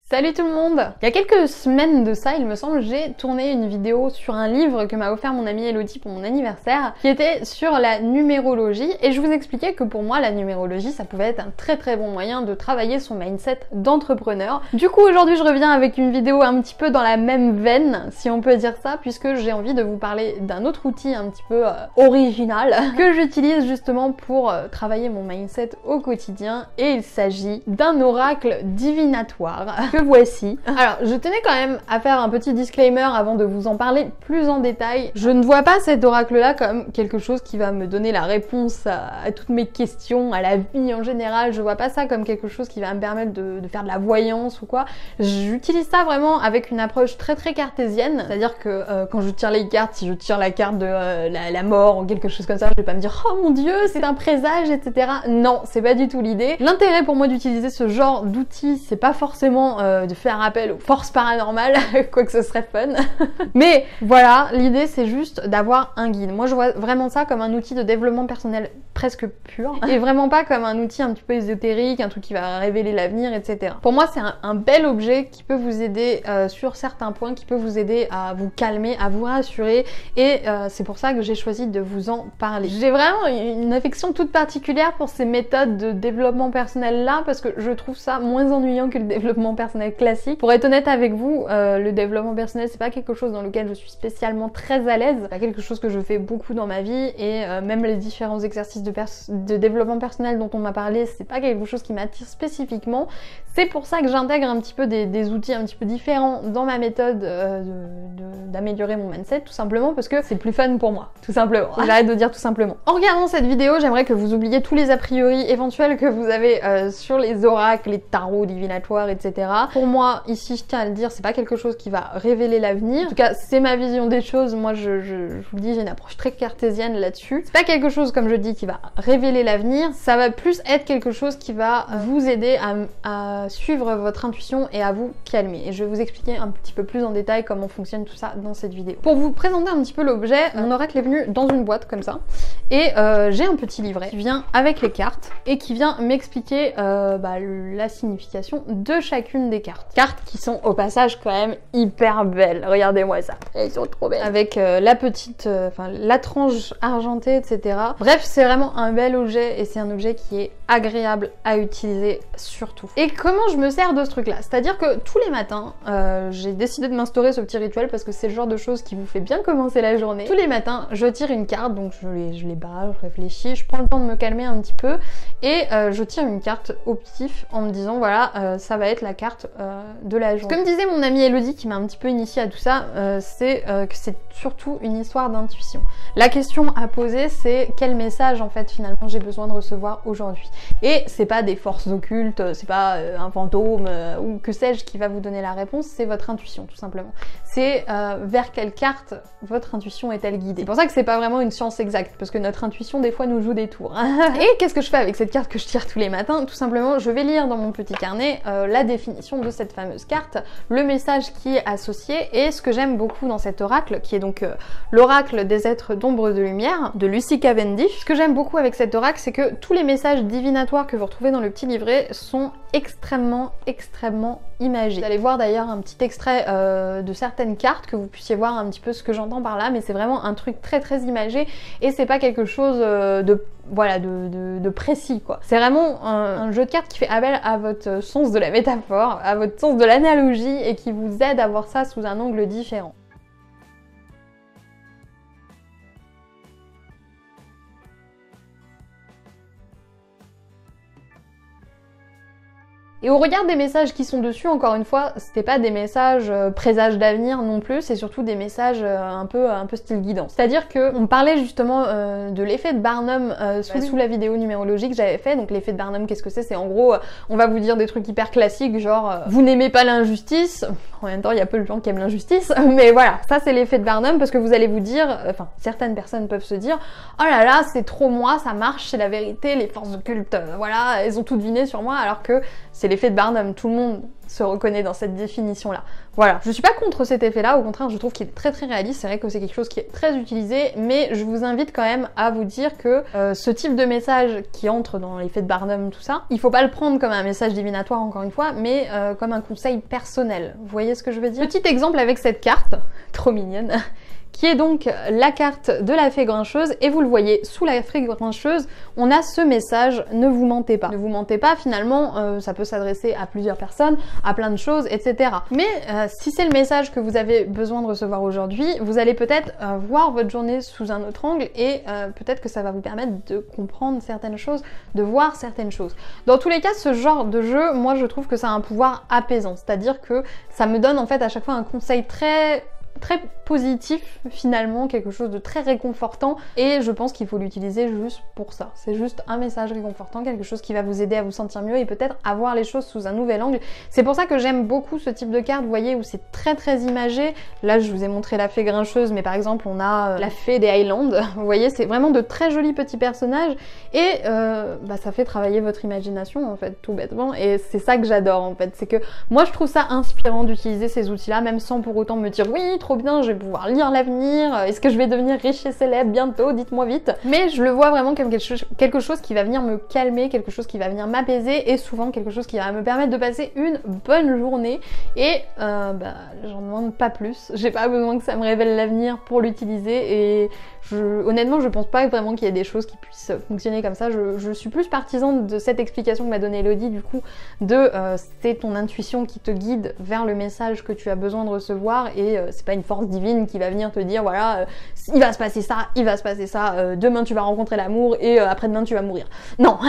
Salut tout le monde! Il y a quelques semaines de ça, il me semble, j'ai tourné une vidéo sur un livre que m'a offert mon amie Elodie pour mon anniversaire, qui était sur la numérologie, et je vous expliquais que pour moi, la numérologie, ça pouvait être un très bon moyen de travailler son mindset d'entrepreneur. Du coup, aujourd'hui, je reviens avec une vidéo un petit peu dans la même veine, si on peut dire ça, puisque j'ai envie de vous parler d'un autre outil un petit peu original, que j'utilise justement pour travailler mon mindset au quotidien, et il s'agit d'un oracle divinatoire. Que voici. Alors, je tenais quand même à faire un petit disclaimer avant de vous en parler plus en détail. Je ne vois pas cet oracle-là comme quelque chose qui va me donner la réponse à toutes mes questions, à la vie en général. Je vois pas ça comme quelque chose qui va me permettre de faire de la voyance ou quoi. J'utilise ça vraiment avec une approche très cartésienne. C'est-à-dire que quand je tire les cartes, si je tire la carte de la mort ou quelque chose comme ça, je vais pas me dire « Oh mon Dieu, c'est un présage, etc. » Non, c'est pas du tout l'idée. L'intérêt pour moi d'utiliser ce genre d'outil, c'est pas forcément de faire appel aux forces paranormales, quoique ce serait fun. Mais voilà, l'idée c'est juste d'avoir un guide. Moi je vois vraiment ça comme un outil de développement personnel presque pur, et vraiment pas comme un outil un petit peu ésotérique, un truc qui va révéler l'avenir, etc. Pour moi c'est un bel objet qui peut vous aider sur certains points, qui peut vous aider à vous calmer, à vous rassurer, et c'est pour ça que j'ai choisi de vous en parler. J'ai vraiment une affection toute particulière pour ces méthodes de développement personnel là, parce que je trouve ça moins ennuyant que le développement personnel classique. Pour être honnête avec vous, le développement personnel c'est pas quelque chose dans lequel je suis spécialement très à l'aise, c'est pas quelque chose que je fais beaucoup dans ma vie, et même les différents exercices de développement personnel dont on m'a parlé, c'est pas quelque chose qui m'attire spécifiquement. C'est pour ça que j'intègre un petit peu des outils un petit peu différents dans ma méthode d'améliorer mon mindset, tout simplement parce que c'est plus fun pour moi, tout simplement. J'arrête de dire tout simplement. En regardant cette vidéo, j'aimerais que vous oubliez tous les a priori éventuels que vous avez sur les oracles, les tarots divinatoires, etc. Pour moi, ici, je tiens à le dire, c'est pas quelque chose qui va révéler l'avenir. En tout cas, c'est ma vision des choses. Moi, je vous le dis, j'ai une approche très cartésienne là-dessus. C'est pas quelque chose, comme je dis, qui va révéler l'avenir. Ça va plus être quelque chose qui va vous aider à suivre votre intuition et à vous calmer. Et je vais vous expliquer un petit peu plus en détail comment fonctionne tout ça dans cette vidéo. Pour vous présenter un petit peu l'objet, mon oracle est venu dans une boîte comme ça. Et j'ai un petit livret qui vient avec les cartes et qui vient m'expliquer la signification de chacune des cartes. Cartes qui sont au passage quand même hyper belles. Regardez-moi ça. Elles sont trop belles. Avec la petite, la tranche argentée, etc. Bref, c'est vraiment un bel objet et c'est un objet qui est agréable à utiliser surtout. Et comment je me sers de ce truc-là? C'est-à-dire que tous les matins, j'ai décidé de m'instaurer ce petit rituel parce que c'est le genre de choses qui vous fait bien commencer la journée. Tous les matins, je tire une carte, donc je les barre, je réfléchis, je prends le temps de me calmer un petit peu et je tire une carte au pif en me disant voilà, ça va être la carte de la journée. Comme disait mon amie Elodie qui m'a un petit peu initiée à tout ça, c'est que c'est surtout une histoire d'intuition. La question à poser, c'est quel message en fait finalement j'ai besoin de recevoir aujourd'hui. Et c'est pas des forces occultes, c'est pas un fantôme ou que sais-je qui va vous donner la réponse, c'est votre intuition tout simplement. C'est vers quelle carte votre intuition est-elle guidée. C'est pour ça que c'est pas vraiment une science exacte, parce que notre intuition des fois nous joue des tours. Et qu'est-ce que je fais avec cette carte que je tire tous les matins? Tout simplement, je vais lire dans mon petit carnet la définition de cette fameuse carte, le message qui est associé, et ce que j'aime beaucoup dans cet oracle, qui est donc l'oracle des êtres d'ombre de lumière, de Lucy Cavendish. Ce que j'aime beaucoup avec cet oracle, c'est que tous les messages divinatoires que vous retrouvez dans le petit livret sont extrêmement imagés. Vous allez voir d'ailleurs un petit extrait de certaines cartes, que vous puissiez voir un petit peu ce que j'entends par là, mais c'est vraiment un truc très imagé, et c'est pas quelque chose de précis quoi. C'est vraiment un jeu de cartes qui fait appel à votre sens de la métaphore, à votre sens de l'analogie, et qui vous aide à voir ça sous un angle différent. Et au regard des messages qui sont dessus, encore une fois, c'était pas des messages présages d'avenir non plus, c'est surtout des messages un peu style guidance. C'est-à-dire que on parlait justement de l'effet de Barnum sous la vidéo numérologique que j'avais fait. Donc l'effet de Barnum, qu'est-ce que c'est? C'est en gros, on va vous dire des trucs hyper classiques, genre vous n'aimez pas l'injustice. En même temps, il y a peu de gens qui aiment l'injustice, mais voilà, ça c'est l'effet de Barnum, parce que vous allez vous dire, certaines personnes peuvent se dire, oh là là, c'est trop moi, ça marche, c'est la vérité, les forces occultes, voilà, elles ont tout deviné sur moi, alors que c'est l'effet de Barnum, tout le monde se reconnaît dans cette définition-là. Voilà, je suis pas contre cet effet-là, au contraire, je trouve qu'il est très très réaliste, c'est vrai que c'est quelque chose qui est très utilisé, mais je vous invite quand même à vous dire que ce type de message qui entre dans l'effet de Barnum, tout ça, il faut pas le prendre comme un message divinatoire, encore une fois, mais comme un conseil personnel. Vous voyez ce que je veux dire? Petit exemple avec cette carte, trop mignonne, qui est donc la carte de la fée grincheuse, et vous le voyez, sous la fée grincheuse, on a ce message « Ne vous mentez pas ». Ne vous mentez pas, finalement, ça peut s'adresser à plusieurs personnes, à plein de choses, etc. Mais si c'est le message que vous avez besoin de recevoir aujourd'hui, vous allez peut-être voir votre journée sous un autre angle, et peut-être que ça va vous permettre de comprendre certaines choses, de voir certaines choses. Dans tous les cas, ce genre de jeu, moi je trouve que ça a un pouvoir apaisant, c'est-à-dire que ça me donne en fait à chaque fois un conseil très positif finalement, quelque chose de très réconfortant, et je pense qu'il faut l'utiliser juste pour ça. C'est juste un message réconfortant, quelque chose qui va vous aider à vous sentir mieux et peut-être à voir les choses sous un nouvel angle. C'est pour ça que j'aime beaucoup ce type de carte, vous voyez, où c'est très imagé. Là je vous ai montré la fée grincheuse, mais par exemple on a la fée des Highlands, vous voyez, c'est vraiment de très jolis petits personnages, et ça fait travailler votre imagination en fait, tout bêtement, et c'est ça que j'adore en fait, c'est que moi je trouve ça inspirant d'utiliser ces outils là, même sans pour autant me dire oui trop bien, je vais pouvoir lire l'avenir, est-ce que je vais devenir riche et célèbre bientôt, dites-moi vite. Mais je le vois vraiment comme quelque chose qui va venir me calmer, quelque chose qui va venir m'apaiser, et souvent quelque chose qui va me permettre de passer une bonne journée, et j'en demande pas plus, j'ai pas besoin que ça me révèle l'avenir pour l'utiliser, et honnêtement je pense pas vraiment qu'il y ait des choses qui puissent fonctionner comme ça. Je suis plus partisan de cette explication que m'a donnée Elodie, du coup, de c'est ton intuition qui te guide vers le message que tu as besoin de recevoir, et c'est pas une force divine qui va venir te dire voilà, il va se passer ça, il va se passer ça, demain tu vas rencontrer l'amour et après-demain tu vas mourir. Non,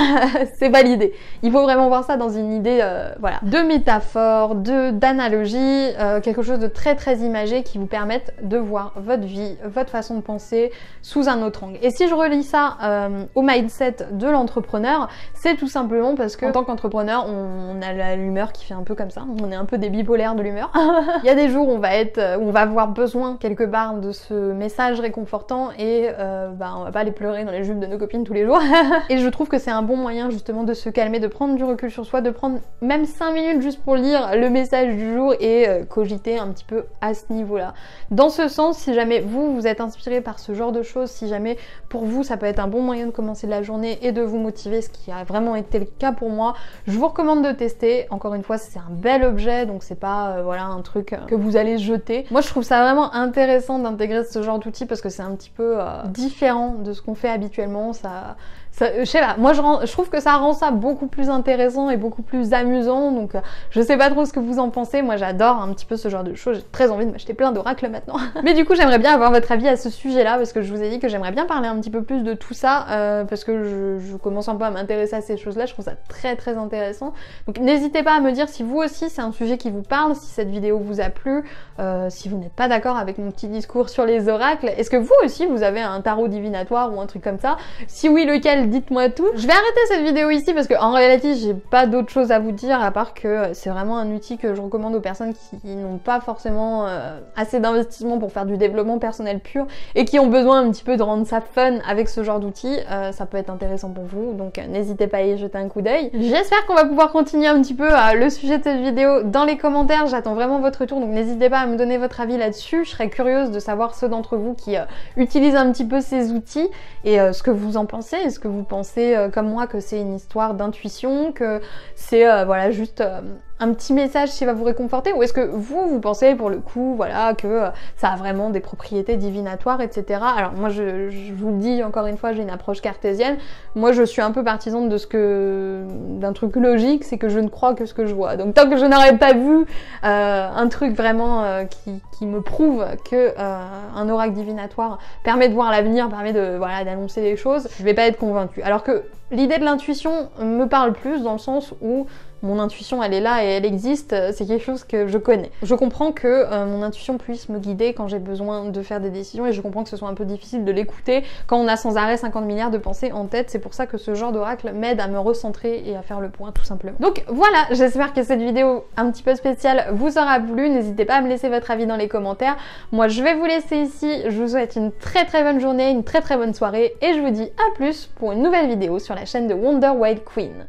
c'est pas l'idée. Il faut vraiment voir ça dans une idée voilà, de métaphore, d'analogie, quelque chose de très imagé qui vous permette de voir votre vie, votre façon de penser sous un autre angle. Et si je relis ça au mindset de l'entrepreneur, c'est tout simplement parce que en tant qu'entrepreneur, on a l'humeur qui fait un peu comme ça, on est un peu des bipolaires de l'humeur. Il y a des jours où on va avoir besoin quelque part de ce message réconfortant, et on va pas aller pleurer dans les jupes de nos copines tous les jours. Et je trouve que c'est un bon moyen justement de se calmer, de prendre du recul sur soi, de prendre même 5 minutes juste pour lire le message du jour et cogiter un petit peu à ce niveau-là. Dans ce sens, si jamais vous êtes inspiré par ce genre de choses, si jamais pour vous ça peut être un bon moyen de commencer la journée et de vous motiver, ce qui a vraiment été le cas pour moi, je vous recommande de tester. Encore une fois, c'est un bel objet, donc c'est pas voilà, un truc que vous allez jeter. Moi je trouve ça vraiment intéressant d'intégrer ce genre d'outils parce que c'est un petit peu différent de ce qu'on fait habituellement. Je sais pas, moi je trouve que ça rend ça beaucoup plus intéressant et beaucoup plus amusant, donc je sais pas trop ce que vous en pensez. Moi j'adore un petit peu ce genre de choses, j'ai très envie de m'acheter plein d'oracles maintenant. Mais du coup j'aimerais bien avoir votre avis à ce sujet là, parce que je vous ai dit que j'aimerais bien parler un petit peu plus de tout ça, parce que je commence un peu à m'intéresser à ces choses là, je trouve ça très intéressant. Donc n'hésitez pas à me dire si vous aussi c'est un sujet qui vous parle, si cette vidéo vous a plu, si vous n'êtes pas d'accord avec mon petit discours sur les oracles, est-ce que vous aussi vous avez un tarot divinatoire ou un truc comme ça? Si oui, lequel? Dites-moi tout. Je vais arrêter cette vidéo ici parce qu'en réalité j'ai pas d'autre chose à vous dire à part que c'est vraiment un outil que je recommande aux personnes qui n'ont pas forcément assez d'investissement pour faire du développement personnel pur et qui ont besoin un petit peu de rendre ça fun avec ce genre d'outils. Ça peut être intéressant pour vous, donc n'hésitez pas à y jeter un coup d'œil. J'espère qu'on va pouvoir continuer un petit peu le sujet de cette vidéo dans les commentaires. J'attends vraiment votre retour, donc n'hésitez pas à me donner votre avis là-dessus. Je serais curieuse de savoir ceux d'entre vous qui utilisent un petit peu ces outils et ce que vous en pensez. Est-ce que vous pensez comme moi que c'est une histoire d'intuition, que c'est voilà, juste un petit message qui va vous réconforter, ou est-ce que vous pensez pour le coup voilà, que ça a vraiment des propriétés divinatoires, etc. Alors moi je vous le dis encore une fois, j'ai une approche cartésienne. Moi je suis un peu partisane d'un truc logique, c'est que je ne crois que ce que je vois. Donc tant que je n'aurais pas vu un truc vraiment qui me prouve que un oracle divinatoire permet de voir l'avenir, permet de voilà, d'annoncer des choses, je vais pas être convaincue. Alors que l'idée de l'intuition me parle plus dans le sens où mon intuition elle est là et elle existe, c'est quelque chose que je connais. Je comprends que mon intuition puisse me guider quand j'ai besoin de faire des décisions, et je comprends que ce soit un peu difficile de l'écouter quand on a sans arrêt 50 milliards de pensées en tête. C'est pour ça que ce genre d'oracle m'aide à me recentrer et à faire le point tout simplement. Donc voilà, j'espère que cette vidéo un petit peu spéciale vous aura plu. N'hésitez pas à me laisser votre avis dans les commentaires. Moi je vais vous laisser ici, je vous souhaite une très bonne journée, une très bonne soirée, et je vous dis à plus pour une nouvelle vidéo sur la chaîne de Wonder Wild Queen.